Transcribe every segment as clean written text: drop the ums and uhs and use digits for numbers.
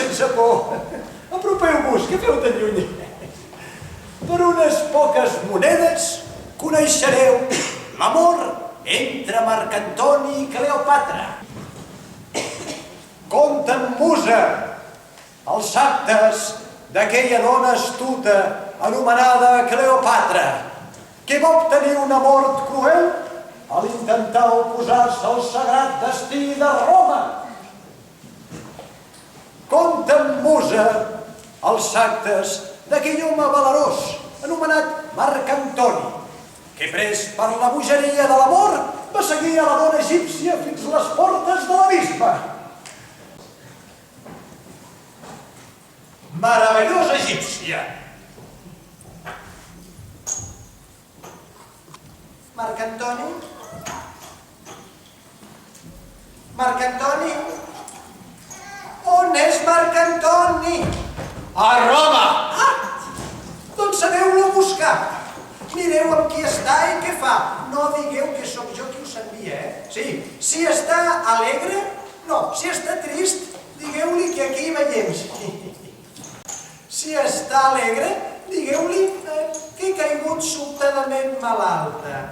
sense por. Apropeu-vos, què feu tan lluny? Per unes poques monedes coneixereu l'amor entre Marc Antoni i Cleopatra. Conten musa els actes d'aquella dona astuta anomenada Cleopatra, que va obtenir una mort cruel a l'intentar oposar-se al sagrat destí de Roma. Conten musa els actes d'aquell home valerós anomenat Marc Antoni, que pres per la bogeria de l'amor va seguir a la dona egípcia fins a les portes de l'abisme. Meravellosa egípcia! Marc Antoni? Marc Antoni? On és Marc Antoni? A Roma! Doncs aneu-lo a buscar. Mireu amb qui està i què fa. No digueu que sóc jo qui us envia, Sí. Si està alegre, no. Si està trist, digueu-li que aquí veiem. Si està alegre, digueu-li que he caigut sobtadament malalta.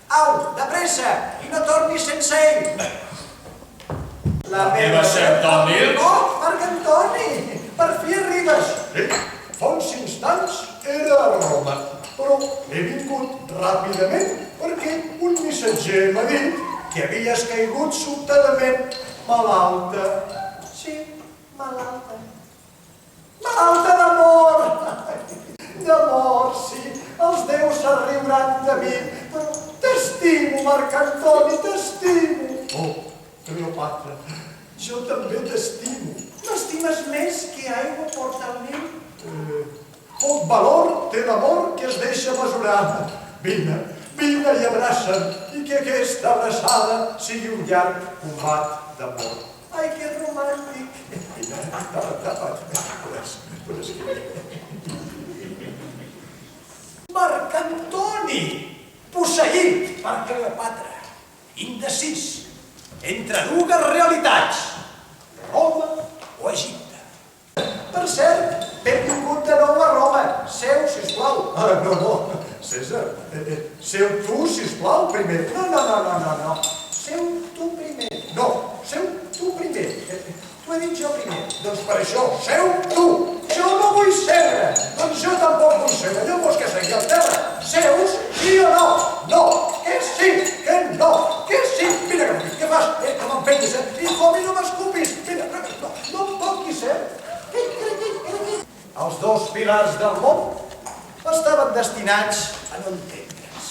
Au, de pressa, i no torni sense ell. La meva Antoni? No, Marc Antoni, per fi arribes. Fa uns instants era a Roma, però he vingut ràpidament perquè un missatger m'ha dit que havies caigut sobtadament malalta. Sí, malalta. Malalta d'amor! D'amor, sí, els déus s'arriuran de mi, però t'estimo, Marc Antoni, t'estimo. Oh, Cleopatra, jo també t'estimo. M'estimes més que aigua porta el niu? Poc valor té l'amor que es deixa mesurar. Vine i abraça'm, i que aquesta abraçada sigui un llarg combat d'amor. Ai, que romàntic! Marc Antoni, posseït per Cleopatra, indecis entre dues realitats, Roma o Egipte. Per cert, benvingut de nou a Roma. Seu, sisplau. No, César, seu tu, sisplau, primer. No. Seu tu primer. No, seu tu primer. T'ho he dit jo primer. Doncs per això, seu tu. Jo no vull seure. Doncs jo tampoc vull seure. Jo vols que segui al terra. Seus, sí o no? No. Que sí, que no. Que sí. Mira, què fas? Que m'empenyis, I com no m'escupis. Mira, no em toquis, Els dos pilars del món estaven destinats a no entendre's.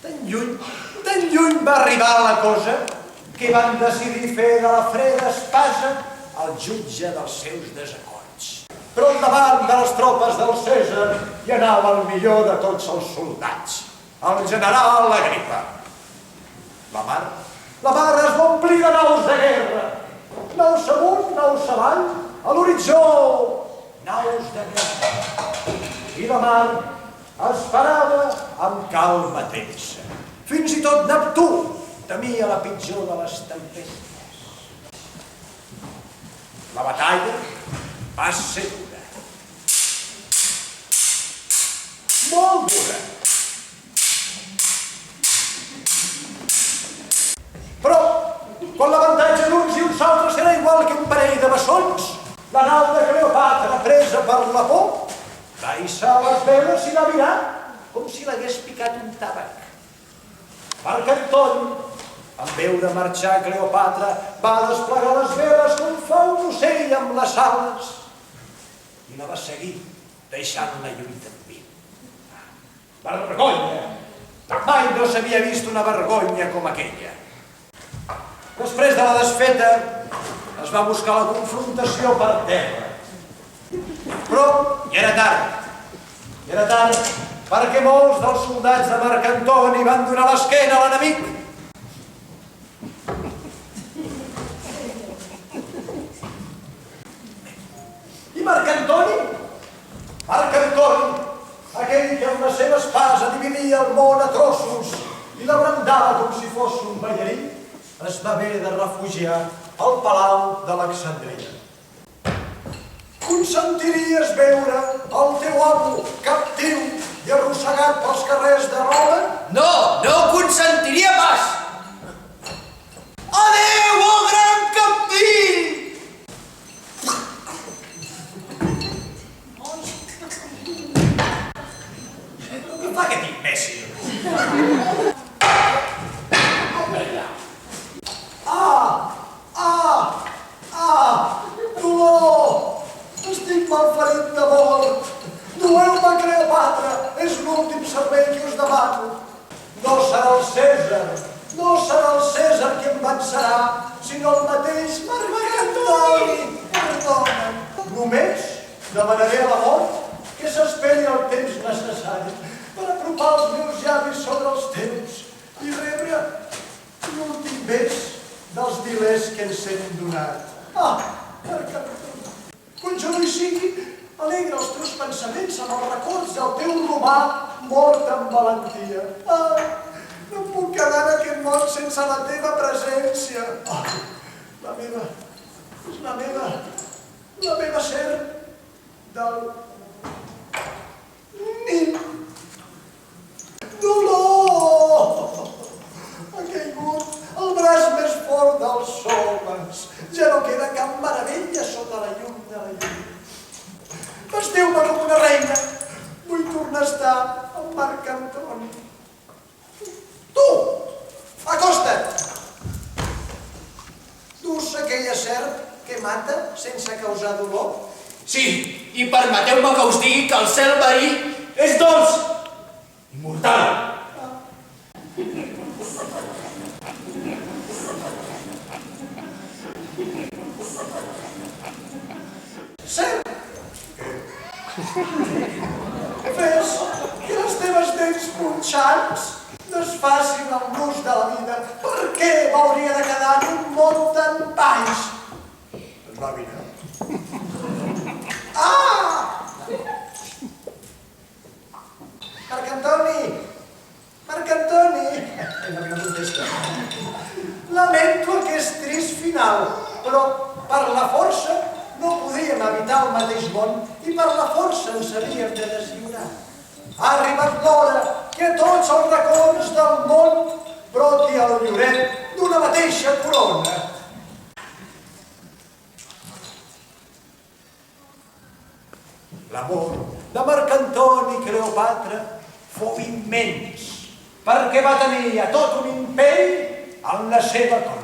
Tan lluny va arribar la cosa que van decidir fer de la freda espasa el jutge dels seus desacords. Però al davant de les tropes del Cèsar hi anava el millor de tots els soldats, el general Agripa. La mar es va omplir de naus de guerra, naus amunt, naus avall, a l'horitzó, naus de guerra. I la mar esperava amb calma tensa. Fins i tot Neptú temia la pitjor de les tempestes. La batalla va ser dura. Molt dura. Però, quan l'avantatge d'uns i uns altres era igual que un parell de bessons, la nau de Cleopatra, presa per la por, va hissar les veles i va virar com si l'hagués picat un tàbac. Marc Antoni, en veure marxar Cleopatra, va desplegar les veles com fa un ocell amb les ales i la va seguir, deixant-la lluita en vi. Vergonya! Mai no s'havia vist una vergonya com aquella. Després de la desfeta, es va buscar la confrontació per terra. Però ja era tard. Ja era tard perquè molts dels soldats de Marc Antoni van donar l'esquena a l'enemic. I Marc Antoni, aquell que amb la seva espasa dividia el món a trossos i l'abrandava com si fos un ballarí, es va haver de refugiar al palau d'Alexandria. consentiries veure el teu amo captiu i arrossegat pels carrers de Roma? No, no ho consentiria pas! Adéu, oh gran capdill! Què fa aquest imbècil? Dolor! Estic malferit de mort! Dueu-me, Cleopatra! És l'últim servei que us demano. No serà el Cèsar! No serà el Cèsar qui em vencerà, sinó el mateix Marc Antoni! Perdona'm! Només demanaré a la mort que s'esperi el temps necessari per apropar els meus llavis sobre els teus i rebre l'últim bes dels milers que ens hem donat. Marc Antoni, quan jo no hi sigui, alegra els teus pensaments amb els records del teu romà mort amb valentia. No puc quedar en aquest món sense la teva presència. La meva serp del Nil. Dolor! Ha caigut el braç més fort dels homes. Ja no queda cap meravella sota la llum de la llum. Vesteu-me com una reina. Vull tornar a estar amb Marc Antoni. Tu! Acosta't! Dus aquella serp que mata sense causar dolor? Sí, i permeteu-me que us digui que el cel verí és dolç i mortal. Serp! Fes que les teves dents punxants desfacin el gust de la vida. Per què m'hauria de quedar en un món tan baix? Es va mirar. Marc Antoni! Marc Antoni! No contesta. Lamento aquest trist final, però per la força no podíem evitar el mateix món i per la força ens havíem de deslliurar. Ha arribat l'hora que tots els racons del món broti el lloret d'una mateixa corona. L'amor de Marc Antoni i Cleopatra fou immens, perquè va tenir a tot un imperi en la seva cort.